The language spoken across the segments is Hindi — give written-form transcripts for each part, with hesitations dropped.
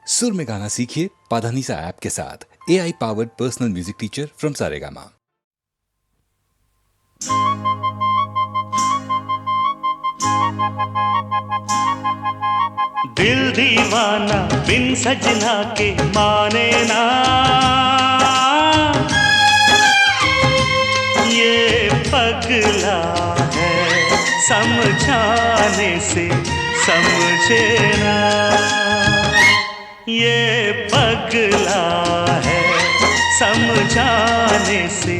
सुर में गाना सीखिए पाधानीसा ऐप के साथ। AI powered personal music teacher from Saregama. दिल दीवाना बिन सजना के माने ना, ये पगला है समझाने से समझे ना, ये पगला है समझाने से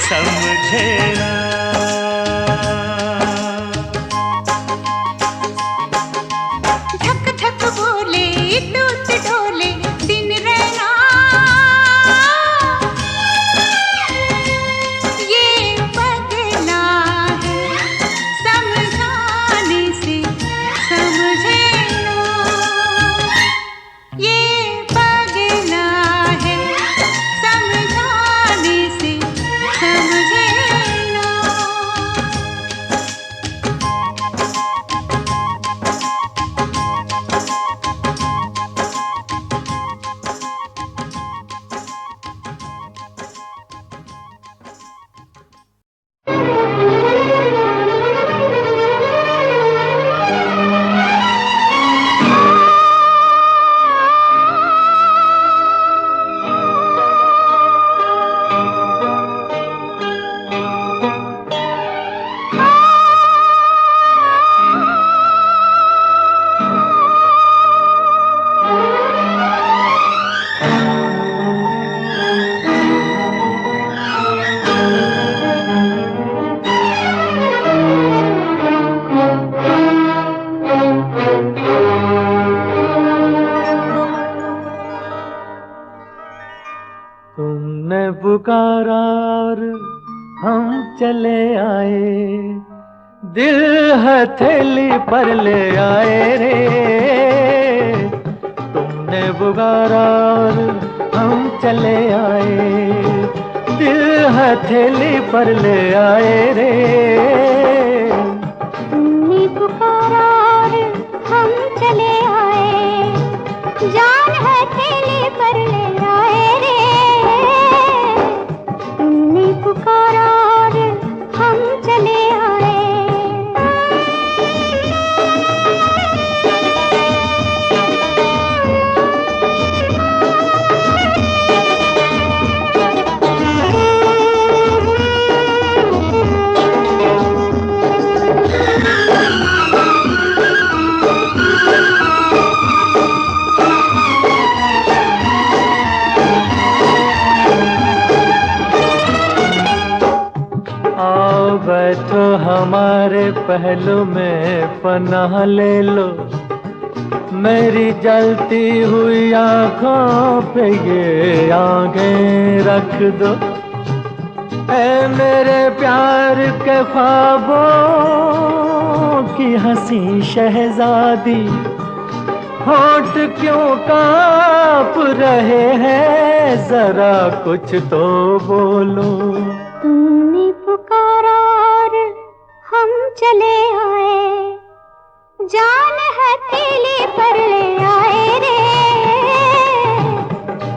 समझे ना। तुमने पुकारा और हम चले आए, दिल हथेली पर ले आए रे। तुमने पुकारा और हम चले आए, दिल हथेली पर ले आए रे। तुमने पुकारा और हम चले आए, जान हथेली पर ले आए रे। तुमने पुकारा और हम चले आए। बैठो हमारे पहलू में पनाह ले लो, मेरी जलती हुई आँखों पे ये आँखें रख दो। ऐ मेरे प्यार के ख्वाबों की हंसी शहजादी, होंठ क्यों कांप रहे हैं, जरा कुछ तो बोलो। तुमने पुकारा और हम चले आए, जान हथेली पर ले आए रे।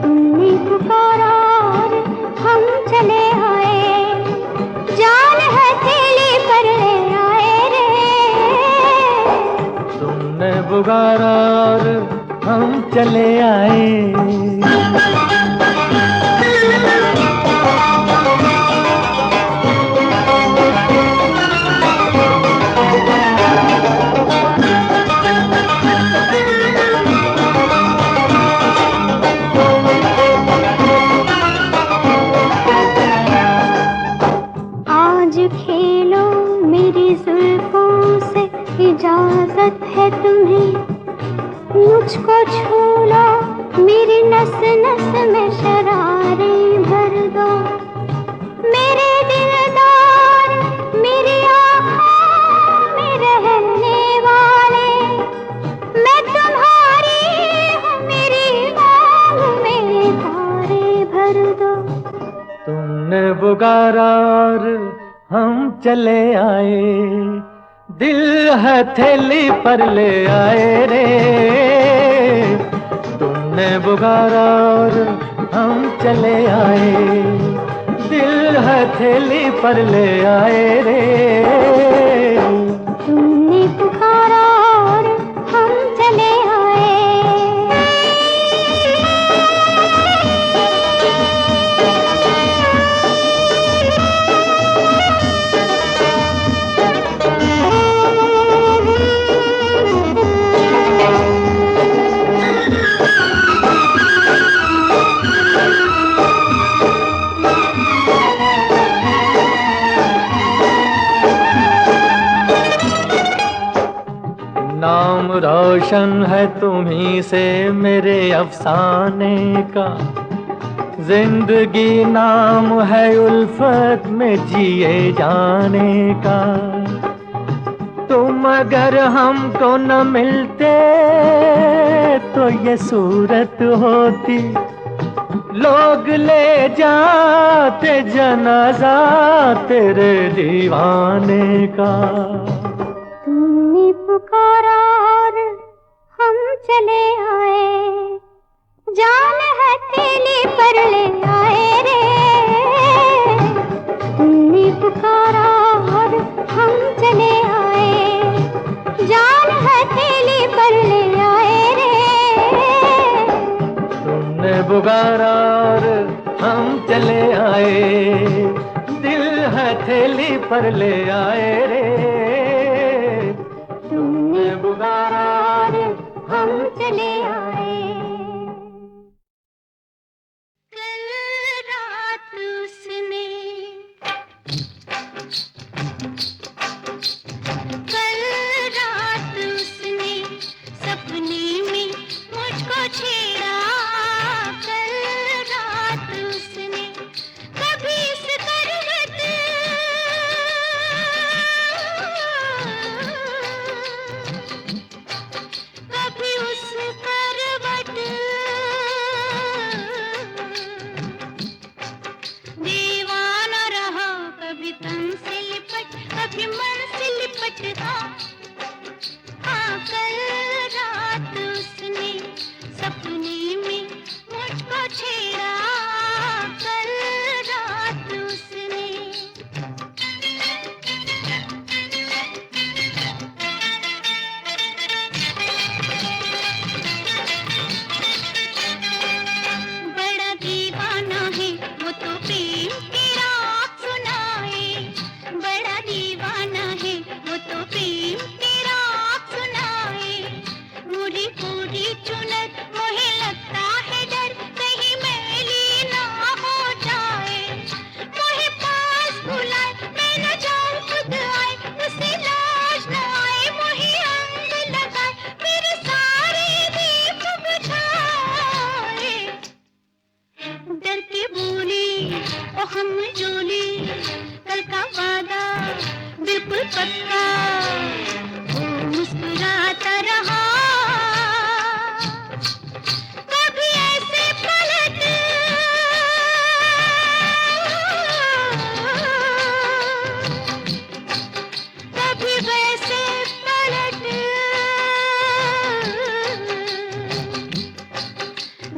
तुमने पुकारा और हम चले आए, जान हथेली पर ले आए रे। तुमने पुकारा और हम चले आए। खेलो मेरी जुल्फों से, इजाजत है तुम्हें, मुझको छू लो, मेरी नस नस में शरारें भर दो। मेरे दिलदार मेरी आँखों में रहने वाले, मैं तुम्हारी हूँ, मेरी मांग में तारे भर दो। तुमने पुकारा और हम चले आए, दिल हथेली पर ले आए रे। तुमने तुमने पुकारा और हम चले आए, दिल हथेली पर ले आए रे। तुमने पुकारा और हम चले आए। नाम रोशन है तुम्ही से मेरे अफसाने का, जिंदगी नाम है उल्फत में जिए जाने का। तुम अगर हमको न मिलते तो ये सूरत होती, लोग ले जाते जनाजा तेरे दीवाने का। तुमने पुकारा और हम चले आए, जान हथेली पर ले आए रे। तुमने पुकारा और हम चले आए, जान हथेली पर ले आए रे। तुमने पुकारा और हम चले आए, दिल हथेली पर ले आए रे। तुमने पुकारा और हम चले आए। कल रात उसने, कल रात उसने सपने में मुझको छेड़ा। कल रात उसने कभी इस करवट, कभी उस करवट, दीवाना रहा कभी तन से लिपट, कभी मन से लिपट। हाँ कल रात उसने सपने में मुझको छेड़ा। कल रात उसने बड़ा दीवाना है वो तो प्रेम की रात सुनाए। बड़ा दीवाना है वो तो प्रेम की रात सुनाए। पूरी पूरी चुनर मुझे लगता है डर, कहीं मैली ना हो जाए। मुझे पास बुलाए मैं न जाऊं खुद आए, उसे लाज न आए मुझे अंग लगाए, मेरे सारे दीप बुझाए। डर के बोली ओ हम जोली, कल का वादा बिल्कुल पक्का। वो मुस्कुराता रहा कभी ऐसे पलट, कभी वैसे पलट।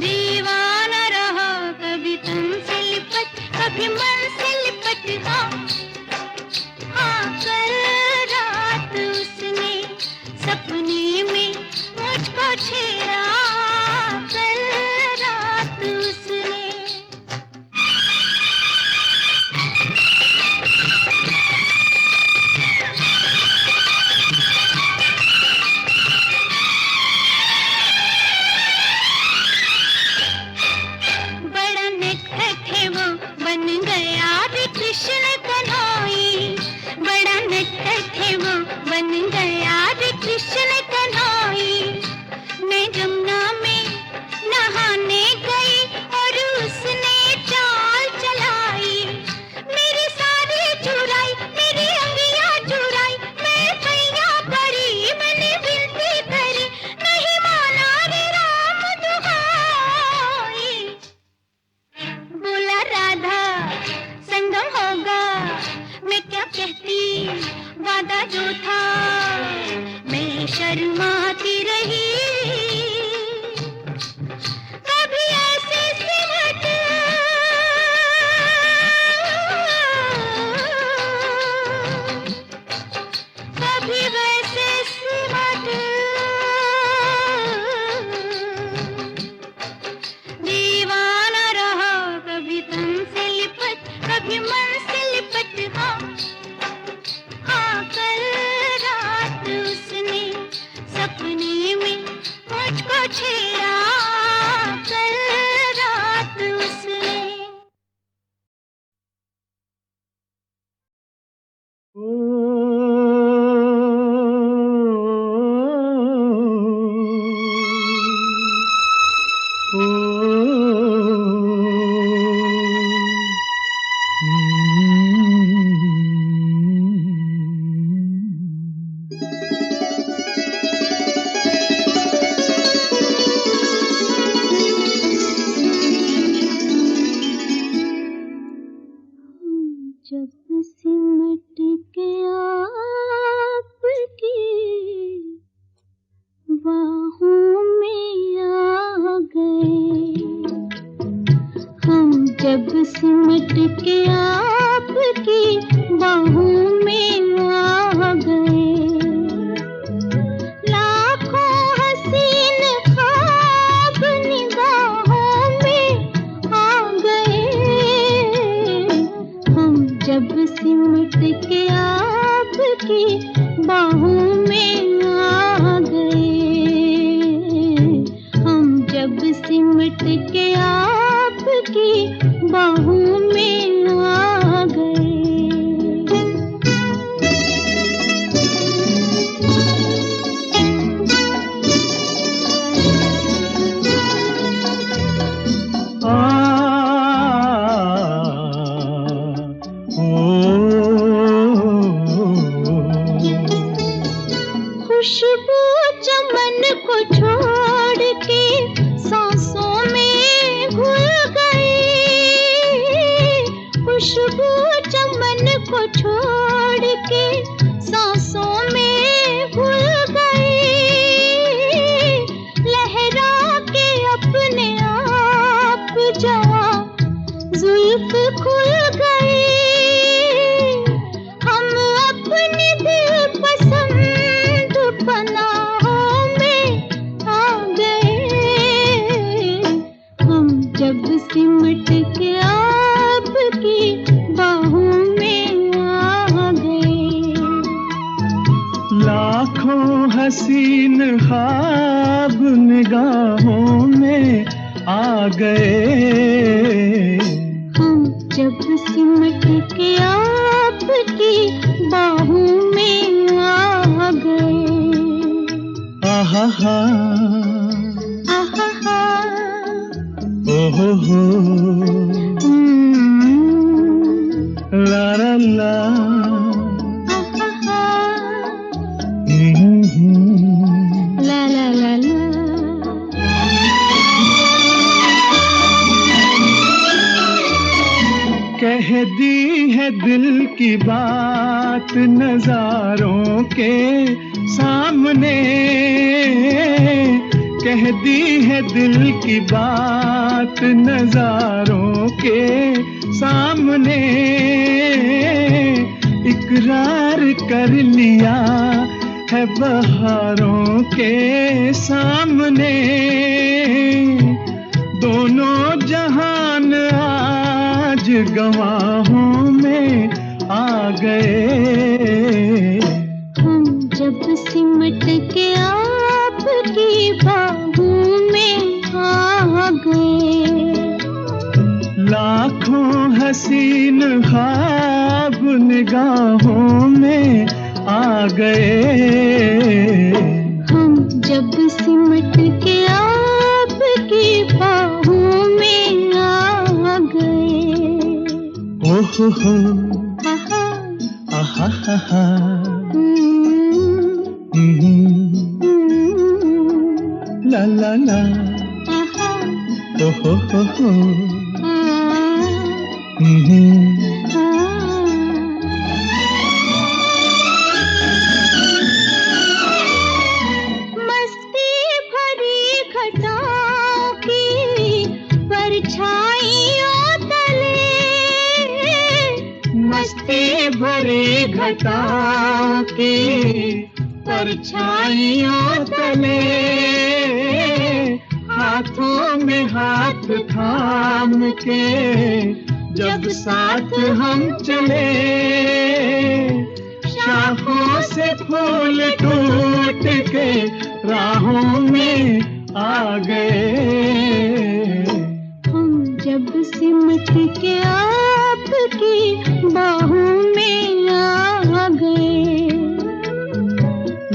दीवाना रहा कभी तन से लिपट, कभी मन से लिपट। हाँ कल रात उसने सपने में मुझको छेड़ा। कल रात उसने बड़ा नटखट है वो बन गया सिमट के आपकी बाहों में आ गए, लाखों हसीन ख्वाब निगाहों में आ गए। हम जब सिमट के आपकी बाहों में आ गए, हम जब सिमट के आपकी बाहों में आ गए। खुशबू चमन को छोड़ के सांसों में घुल गई, खुशबू चमन को छोड़ के सांसों में घुल गई, लहरा के अपने आप जवां जुल्फ खुल गई। हम अपने दिल पसंद पनाहों में आ गए, हम जब सिमट के आपकी बाहों में आ गए। लाखों हसीन ख्वाब निगाहों में आ गए, हम जब सिमट के आपकी बाहों में आ गए। आहा हा, आहा हा, ओहो हो, ला ला ला, आहा हा, हम्म। ला ला ला ला। कह दी है दिल की बात नजारों के सामने, कह दी है दिल की बात नजारों के सामने, इकरार कर लिया है बहारों के सामने। दोनों जहान आज गवाहों में आ गए, हम जब सिमट के आपकी बाहों में आ गए। लाखों हसीन ख्वाब निगाहों में आ गए, हम जब सिमट के आपकी बाहों में आ गए। ओहो हो, आहा, आहा हा हा, हम्म, ला ला ला, आहा, ओहो हो, आ, आ। मस्ती भरी घटाओं की परछाइयों तले, मस्ती भरी घटाओं की परछाइयों तले, हाथों में हाथ थाम के जब साथ हम चले, शाखों से फूल टूट के राहों में आ गए, हम जब सिमट के आपकी बाहों में आ गए।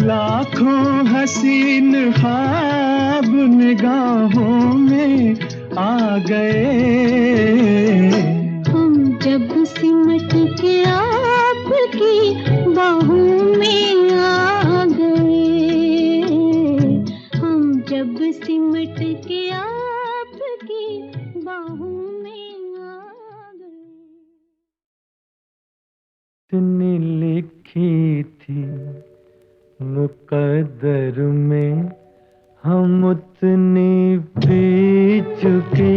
लाखों हसीन ख्वाब निगाहों में आ गए, हम जब सिमट के आपकी बाहों में आ गए, हम जब सिमट के आपकी बाहों में आ गए। इतनी लिखी थी मुकद्दर में, हम उतनी पी चुके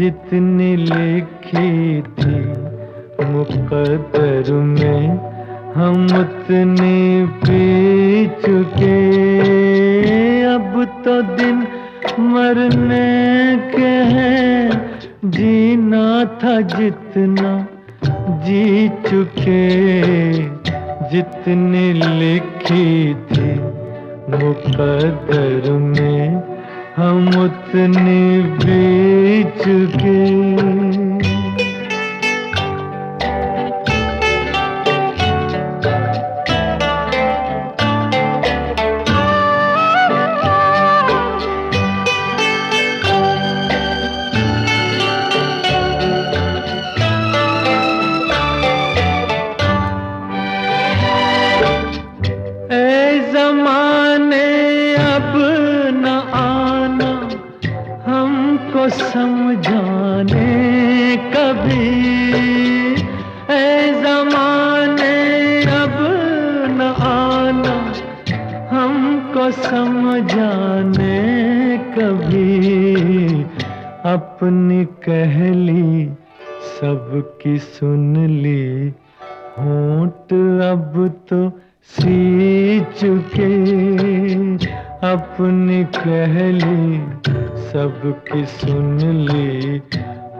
जितनी लिखी थी मुकद्दर में हम उतनी पी चुके। अब तो दिन मरने के हैं, जीना था जितना जी चुके। जितनी लिखी थी मुकद्दर में हम उतनी पी चुके। समझाने कभी ऐ ज़माने अब न आना, हमको समझाने कभी। अपनी कहली सबकी सुन ली, होंठ अब तो सी चुके। अपनी कहली सबकी सुन ली,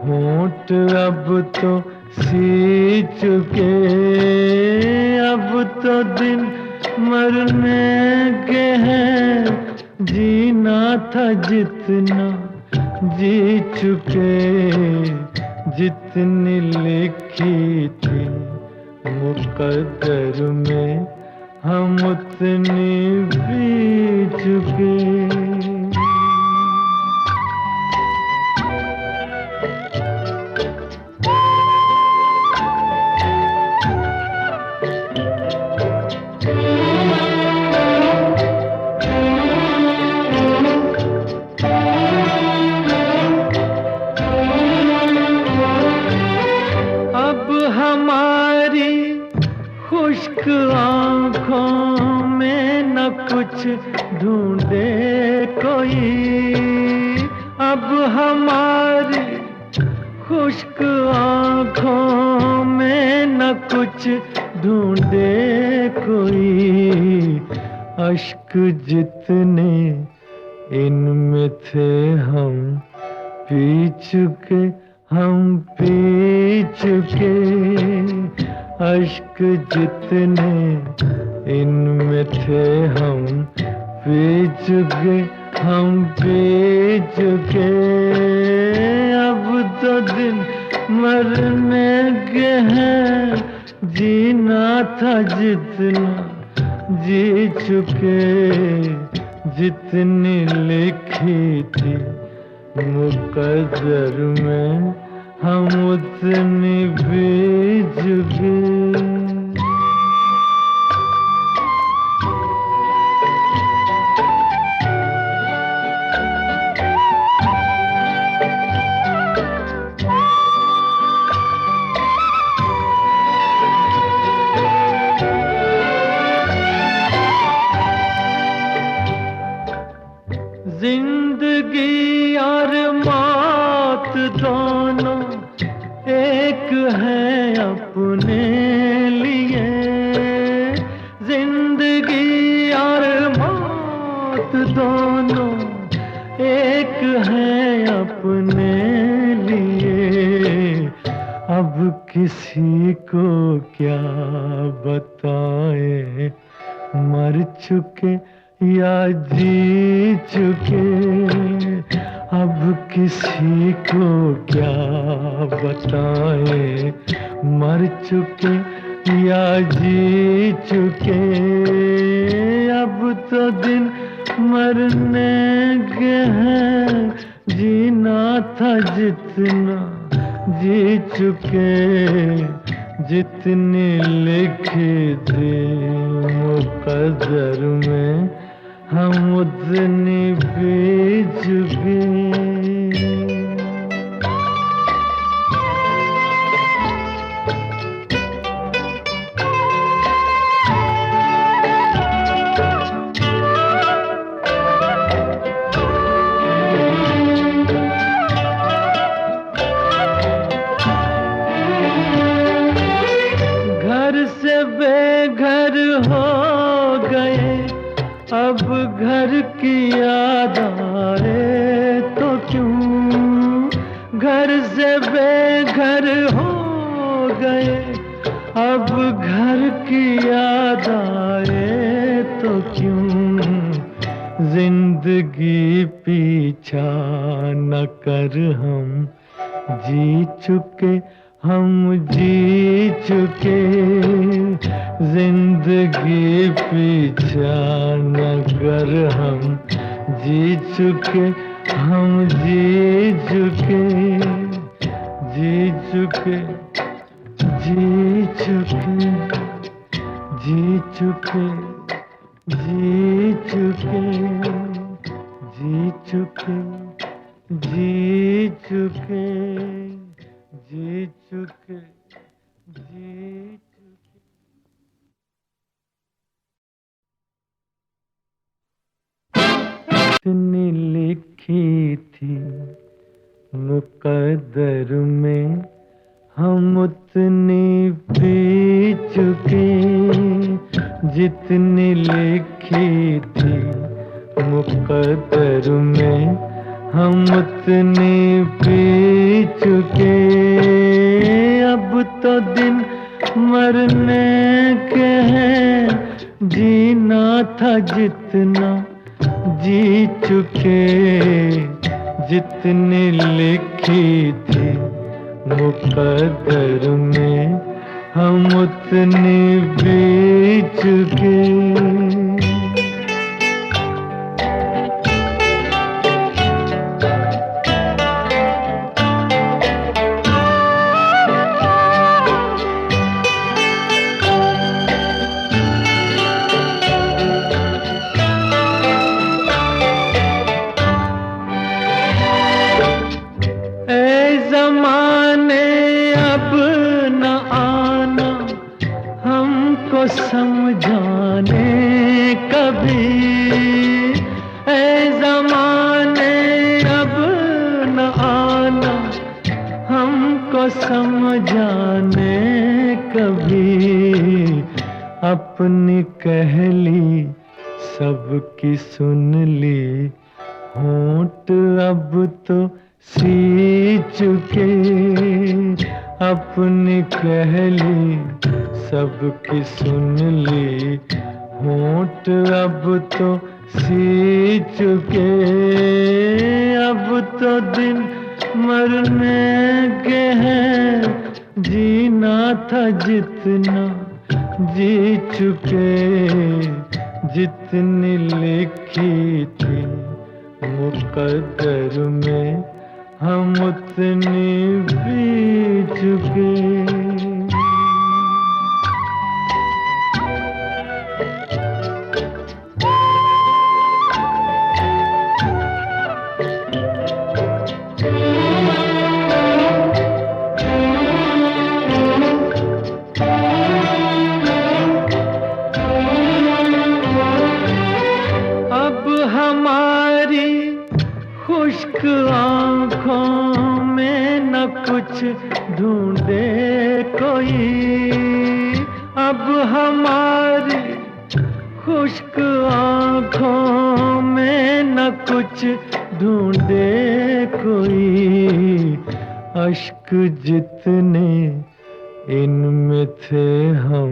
होंठ अब तो सी चुके। अब तो दिन मरने के हैं, जीना था जितना जी चुके। जितनी लिखी थी मुकद्दर में हम उतनी पी चुके। हमारी खुश्क आँखों में न कुछ ढूंढे कोई। अब हमारी खुश्क आँखों में न कुछ ढूंढे कोई। अश्क जितने इनमें थे हम पी चुके, हम पी चुके। अश्क जितने इनमें थे हम पी चुके, हम पी चुके। अब तो दिन मरने के हैं, जीना था जितना जी चुके। जितनी लिखी थी मुकद्दर में हम उतनी पी चुके। जिंदगी और मौत दोनों एक है अपने लिए। जिंदगी और मौत दोनों एक है अपने लिए। अब किसी को क्या बताएं, मर चुके या जी चुके। अब किसी को क्या बताएं, मर चुके या जी चुके। अब तो दिन मरने के हैं, जीना था जितना जी चुके। जितनी लिखी थी मुकद्दर में हम उतनी पी चुके। घर से बेघर हो गए, अब घर की याद आए तो क्यों जिंदगी पीछा न कर, हम जी चुके, हम जी चुके, जिंदगी पीछा न कर, हम जी चुके, हम जी चुके, जी चुके, जी चुके, जी चुके, जी चुके, जी चुके, जी चुके, जी चुके, जी चुके। इतनी लिखी थी मुकद्दर में, हम उतनी पी चुके, जितनी लिखी थी मुकद्दर में, हम उतनी पी चुके। अब तो दिन मरने के हैं, जीना था जितना जी चुके, जितनी लिखी थी मुकद्दर में, हम उतनी पी चुके। समझाने कभी ऐ ज़माने अब न आना, हमको समझाने कभी। अपनी कहली सबकी सुन ली, होंठ अब तो सी चुके। अपनी कहली सबकी सुन ली, होंठ अब तो सी चुके। अब तो दिन मरने के हैं, जीना था जितना जी चुके। जितनी लिखी थी मुकद्दर में, हम उतनी पी चुके। अब हमारी खुश्क आँखों में न कुछ ढूंढे कोई। अब हमारी खुश्क आँखों में न कुछ ढूंढे कोई। अश्क जितने इनमें थे हम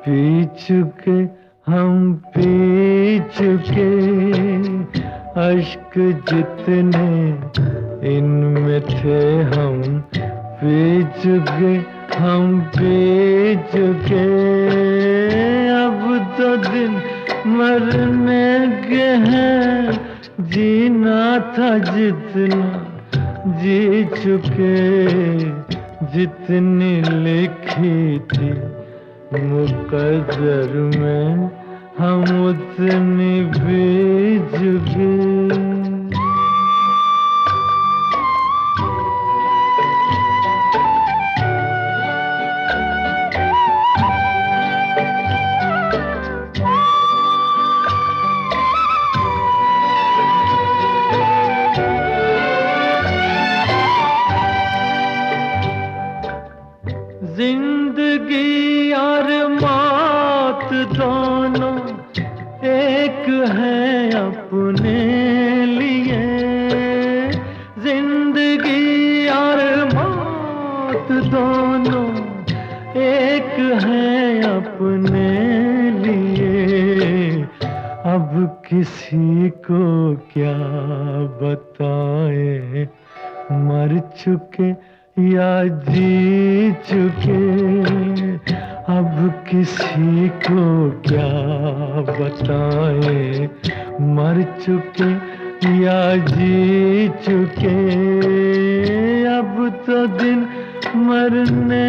पी चुके, हम पी चुके। अश्क जितने इनमें थे हम पी चुके, हम पी चुके। अब तो दिन मरने के हैं, जीना था जितना जी चुके। जितनी लिखी थी मुकद्दर में, हम उतनी पी चुके। जिंदगी और मौत दोनों एक है अपने को क्या बताएं, मर चुके या जी चुके, अब किसी को क्या बताएं, मर चुके या जी चुके, अब तो दिन मरने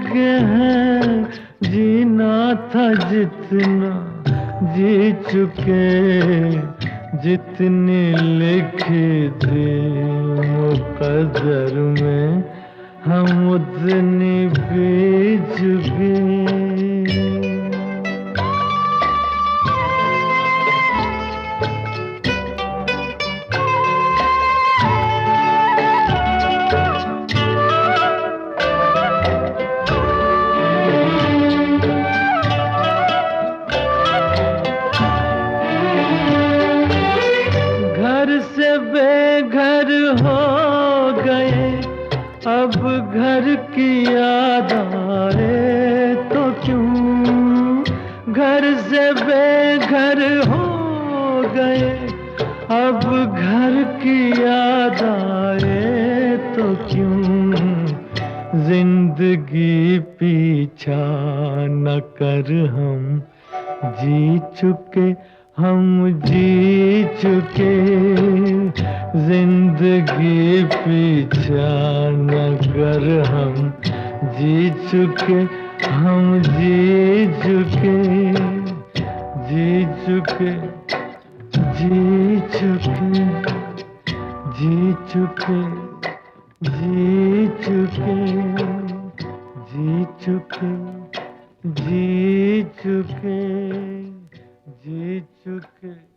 के हैं, जीना था जितना जी चुके, जितनी लिखी थी मुकद्दर में हम उतनी पी चुके। बेघर हो गए अब घर की याद आए तो क्यों, घर से बेघर हो गए अब घर की याद आए तो क्यों, जिंदगी पीछा न कर हम जी चुके, हम जी चुके, जिंदगी पीछा न कर हम जी चुके, हम जी चुके, जी चुके, जी चुके, जी चुके, जी चुके, जी चुके, जी चुके, जी चुके।